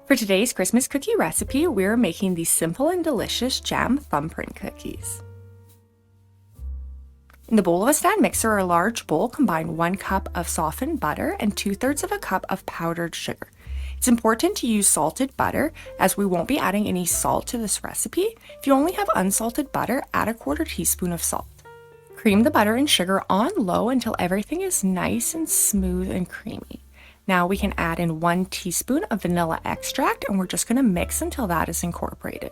For today's Christmas cookie recipe, we're making these simple and delicious jam thumbprint cookies. In the bowl of a stand mixer or a large bowl, combine 1 cup of softened butter and 2/3 of a cup of powdered sugar. It's important to use salted butter as we won't be adding any salt to this recipe. If you only have unsalted butter, add a 1/4 teaspoon of salt. Cream the butter and sugar on low until everything is nice and smooth and creamy. Now we can add in 1 teaspoon of vanilla extract, and we're just going to mix until that is incorporated.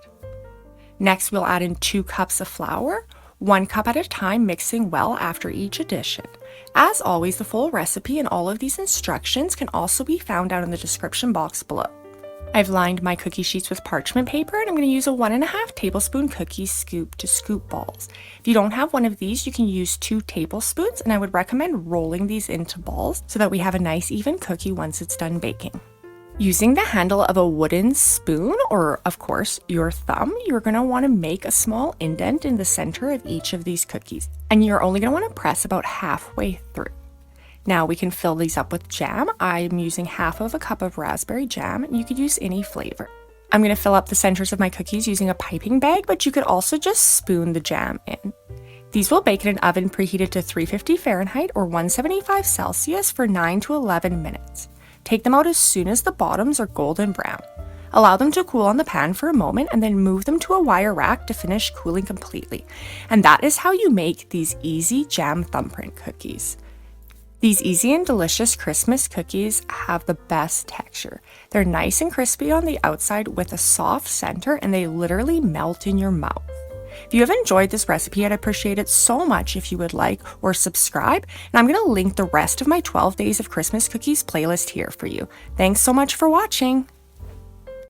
Next, we'll add in 2 cups of flour, 1 cup at a time, mixing well after each addition. As always, the full recipe and all of these instructions can also be found down in the description box below. I've lined my cookie sheets with parchment paper, and I'm going to use a 1.5 tablespoon cookie scoop to scoop balls. If you don't have one of these, you can use 2 tablespoons, and I would recommend rolling these into balls so that we have a nice even cookie once it's done baking. Using the handle of a wooden spoon, or of course your thumb, you're going to want to make a small indent in the center of each of these cookies, and you're only going to want to press about halfway through. Now we can fill these up with jam. I'm using 1/2 cup of raspberry jam, and you could use any flavor. I'm going to fill up the centers of my cookies using a piping bag, but you could also just spoon the jam in. These will bake in an oven preheated to 350 Fahrenheit or 175 Celsius for 9 to 11 minutes. Take them out as soon as the bottoms are golden brown. Allow them to cool on the pan for a moment and then move them to a wire rack to finish cooling completely. And that is how you make these easy jam thumbprint cookies. These easy and delicious Christmas cookies have the best texture. They're nice and crispy on the outside with a soft center, and they literally melt in your mouth. If you have enjoyed this recipe, I'd appreciate it so much if you would like or subscribe, and I'm going to link the rest of my 12 Days of Christmas Cookies playlist here for you. Thanks so much for watching!